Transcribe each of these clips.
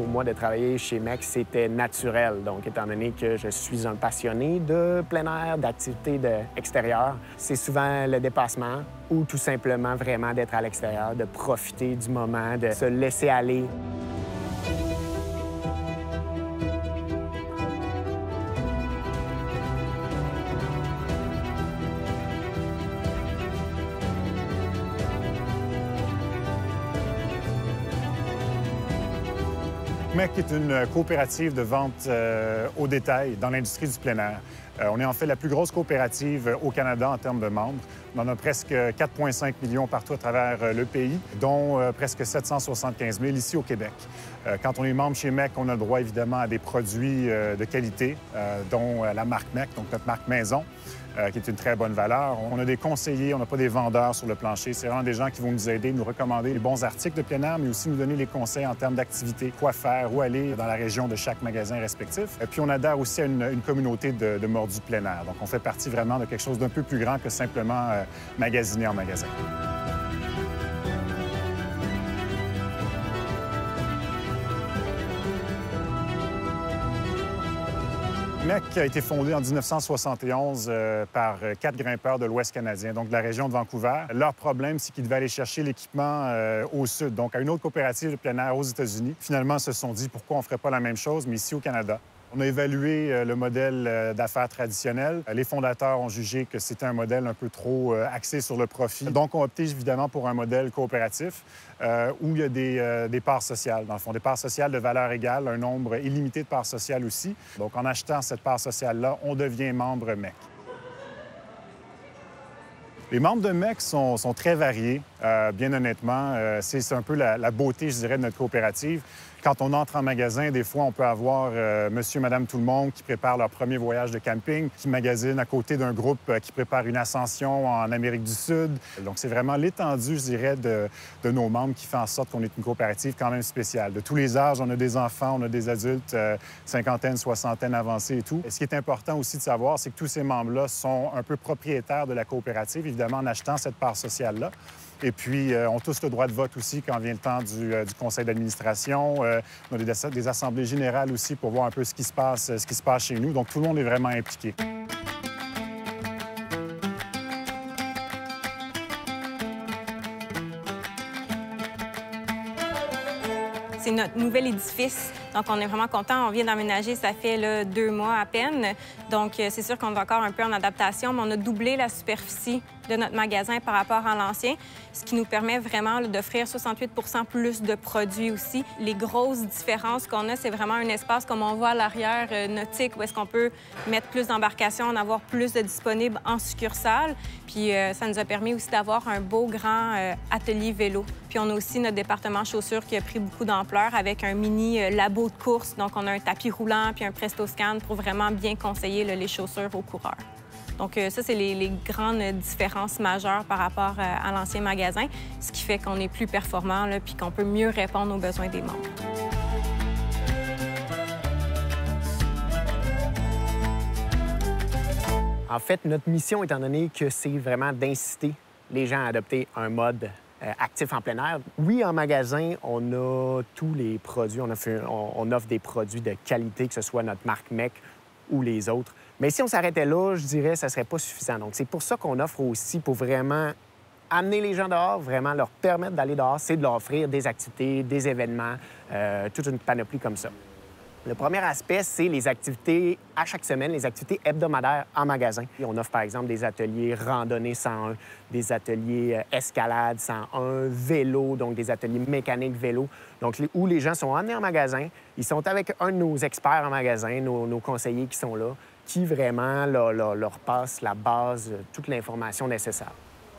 moi, de travailler chez MEC, c'était naturel. Donc, étant donné que je suis un passionné de plein air, d'activités extérieures, c'est souvent le dépassement ou tout simplement vraiment d'être à l'extérieur, de profiter du moment, de se laisser aller. MEC est une coopérative de vente au détail dans l'industrie du plein air. On est en fait la plus grosse coopérative au Canada en termes de membres. On en a presque 4,5 millions partout à travers le pays, dont presque 775 000 ici au Québec. Quand on est membre chez MEC, on a le droit évidemment à des produits de qualité, dont la marque MEC, donc notre marque maison, qui est une très bonne valeur. On a des conseillers, on n'a pas des vendeurs sur le plancher. C'est vraiment des gens qui vont nous aider, nous recommander les bons articles de plein air, mais aussi nous donner les conseils en termes d'activités, quoi faire, où aller dans la région de chaque magasin respectif. Et puis on adhère aussi à une communauté de mordus plein air. Donc on fait partie vraiment de quelque chose d'un peu plus grand que simplement magasiner en magasin. MEC a été fondé en 1971 par 4 grimpeurs de l'Ouest canadien, donc de la région de Vancouver. Leur problème, c'est qu'ils devaient aller chercher l'équipement au sud, donc à une autre coopérative de plein air aux États-Unis. Finalement, ils se sont dit pourquoi on ne ferait pas la même chose, mais ici au Canada. On a évalué le modèle d'affaires traditionnel. Les fondateurs ont jugé que c'était un modèle un peu trop axé sur le profit. Donc, on a opté évidemment pour un modèle coopératif où il y a des parts sociales, dans le fond, des parts sociales de valeur égale, un nombre illimité de parts sociales aussi. Donc, en achetant cette part sociale-là, on devient membre MEC. Les membres de MEC sont très variés, bien honnêtement. C'est un peu la beauté, je dirais, de notre coopérative. Quand on entre en magasin, des fois, on peut avoir monsieur, madame, tout le monde qui prépare leur premier voyage de camping, qui magasine à côté d'un groupe qui prépare une ascension en Amérique du Sud. Donc, c'est vraiment l'étendue, je dirais, de nos membres qui fait en sorte qu'on est une coopérative quand même spéciale. De tous les âges, on a des enfants, on a des adultes, cinquantaine, soixantaine avancés et tout. Et ce qui est important aussi de savoir, c'est que tous ces membres-là sont un peu propriétaires de la coopérative, évidemment, en achetant cette part sociale-là. Et puis, ont tous le droit de vote aussi quand vient le temps du conseil d'administration. On a des assemblées générales aussi pour voir un peu ce qui se passe chez nous. Donc, tout le monde est vraiment impliqué. C'est notre nouvel édifice. Donc, on est vraiment content. On vient d'emménager, ça fait là, 2 mois à peine. Donc, c'est sûr qu'on est encore un peu en adaptation, mais on a doublé la superficie de notre magasin par rapport à l'ancien, ce qui nous permet vraiment d'offrir 68 plus de produits aussi. Les grosses différences qu'on a, c'est vraiment un espace comme on voit à l'arrière nautique, où est-ce qu'on peut mettre plus d'embarcations, en avoir plus de disponibles en succursale. Puis ça nous a permis aussi d'avoir un beau grand atelier vélo. Puis on a aussi notre département chaussures qui a pris beaucoup d'ampleur avec un mini labo de course. Donc on a un tapis roulant puis un presto scan pour vraiment bien conseiller les chaussures aux coureurs. Donc ça, c'est les grandes différences majeures par rapport à l'ancien magasin, ce qui fait qu'on est plus performant puis qu'on peut mieux répondre aux besoins des membres. En fait, notre mission, étant donné que c'est vraiment d'inciter les gens à adopter un mode actif en plein air. Oui, en magasin, on a tous les produits. On offre des produits de qualité, que ce soit notre marque MEC ou les autres. Mais si on s'arrêtait là, je dirais que ça ne serait pas suffisant. Donc, c'est pour ça qu'on offre aussi, pour vraiment amener les gens dehors, vraiment leur permettre d'aller dehors, c'est de leur offrir des activités, des événements, toute une panoplie comme ça. Le premier aspect, c'est les activités à chaque semaine, les activités hebdomadaires en magasin. Et on offre par exemple des ateliers randonnée 101, des ateliers escalade 101, vélo, donc des ateliers mécaniques vélo, donc où les gens sont amenés en magasin, ils sont avec un de nos experts en magasin, nos conseillers qui sont là, qui vraiment leur passent la base, toute l'information nécessaire.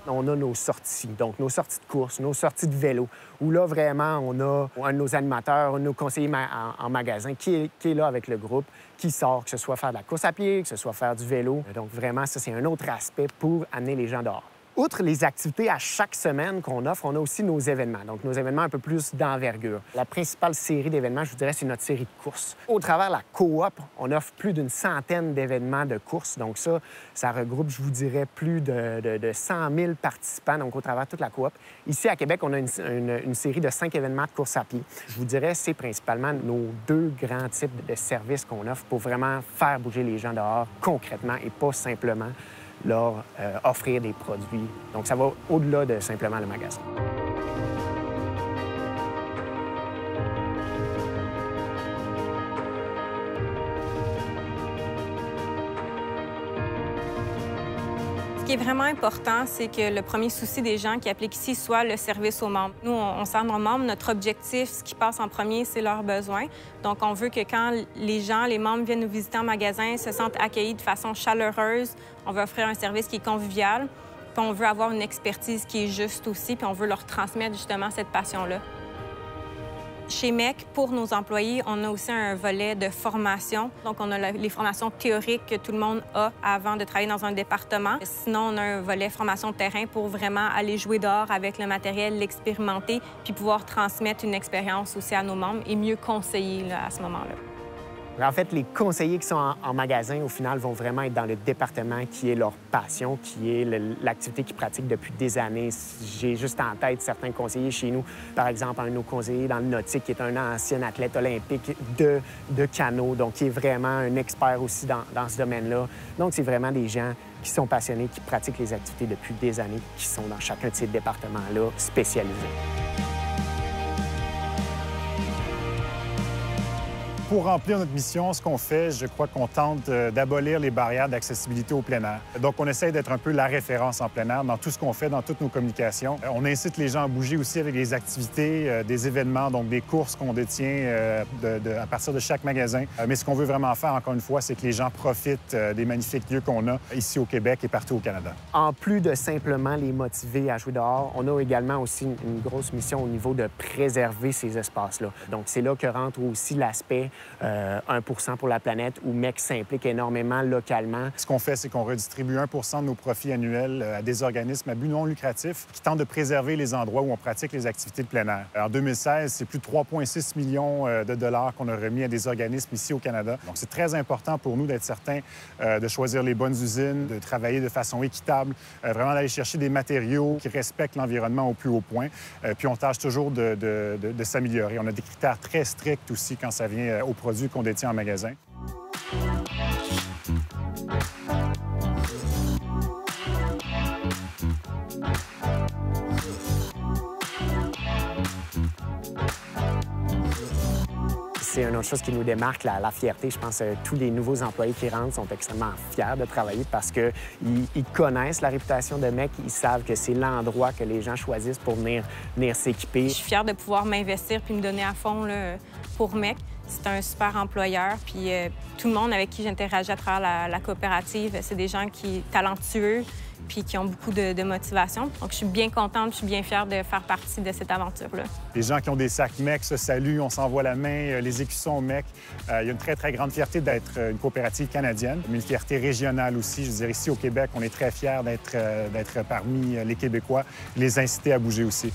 On a nos sorties, donc nos sorties de course, nos sorties de vélo, où là, vraiment, on a un de nos animateurs, un de nos conseillers en magasin qui est là avec le groupe, qui sort, que ce soit faire de la course à pied, que ce soit faire du vélo. Donc, vraiment, ça, c'est un autre aspect pour amener les gens dehors. Outre les activités à chaque semaine qu'on offre, on a aussi nos événements, donc nos événements un peu plus d'envergure. La principale série d'événements, je vous dirais, c'est notre série de courses. Au travers de la coop, on offre plus d'une centaine d'événements de courses. Donc ça regroupe, je vous dirais, plus de 100 000 participants, donc au travers de toute la coop. Ici, à Québec, on a une série de 5 événements de course à pied. Je vous dirais, c'est principalement nos 2 grands types de services qu'on offre pour vraiment faire bouger les gens dehors concrètement et pas simplement leur offrir des produits. Donc, ça va au-delà de simplement le magasin. Ce qui est vraiment important, c'est que le premier souci des gens qui appliquent ici soit le service aux membres. Nous, on sert nos membres. Notre objectif, ce qui passe en premier, c'est leurs besoins. Donc, on veut que quand les membres viennent nous visiter en magasin, se sentent accueillis de façon chaleureuse. On veut offrir un service qui est convivial. Puis on veut avoir une expertise qui est juste aussi, puis on veut leur transmettre justement cette passion-là. Chez MEC, pour nos employés, on a aussi un volet de formation. Donc, on a les formations théoriques que tout le monde a avant de travailler dans un département. Sinon, on a un volet formation de terrain pour vraiment aller jouer dehors avec le matériel, l'expérimenter, puis pouvoir transmettre une expérience aussi à nos membres et mieux conseiller là, à ce moment-là. En fait, les conseillers qui sont en magasin, au final, vont vraiment être dans le département qui est leur passion, qui est l'activité qu'ils pratiquent depuis des années. J'ai juste en tête certains conseillers chez nous. Par exemple, un de nos conseillers dans le nautique qui est un ancien athlète olympique de canot, donc qui est vraiment un expert aussi dans ce domaine-là. Donc, c'est vraiment des gens qui sont passionnés, qui pratiquent les activités depuis des années, qui sont dans chacun de ces départements-là spécialisés. Pour remplir notre mission, ce qu'on fait, je crois qu'on tente d'abolir les barrières d'accessibilité au plein air. Donc, on essaie d'être un peu la référence en plein air dans tout ce qu'on fait, dans toutes nos communications. On incite les gens à bouger aussi avec des activités, des événements, donc des courses qu'on détient à partir de chaque magasin. Mais ce qu'on veut vraiment faire, encore une fois, c'est que les gens profitent des magnifiques lieux qu'on a ici au Québec et partout au Canada. En plus de simplement les motiver à jouer dehors, on a également aussi une grosse mission au niveau de préserver ces espaces-là. Donc, c'est là que rentre aussi l'aspect 1% pour la planète, où MEC s'implique énormément localement. Ce qu'on fait, c'est qu'on redistribue 1% de nos profits annuels à des organismes à but non lucratif qui tentent de préserver les endroits où on pratique les activités de plein air. En 2016, c'est plus de 3,6 millions de dollars qu'on a remis à des organismes ici au Canada. Donc, c'est très important pour nous d'être certains de choisir les bonnes usines, de travailler de façon équitable, vraiment d'aller chercher des matériaux qui respectent l'environnement au plus haut point. Puis, on tâche toujours de s'améliorer. On a des critères très stricts aussi quand ça vient aux produits qu'on détient en magasin. C'est une autre chose qui nous démarque, la fierté. Je pense que tous les nouveaux employés qui rentrent sont extrêmement fiers de travailler parce qu'ils connaissent la réputation de MEC. Ils savent que c'est l'endroit que les gens choisissent pour venir s'équiper. Je suis fière de pouvoir m'investir puis me donner à fond là, pour MEC. C'est un super employeur. Puis tout le monde avec qui j'interagis à travers la coopérative, c'est des gens talentueux puis qui ont beaucoup de motivation. Donc, je suis bien contente, je suis bien fière de faire partie de cette aventure-là. Les gens qui ont des sacs MEC se saluent, on s'envoie la main, les écussons MEC. Il y a une très, très grande fierté d'être une coopérative canadienne, mais une fierté régionale aussi. Je veux dire, ici au Québec, on est très fiers d'être parmi les Québécois, les inciter à bouger aussi.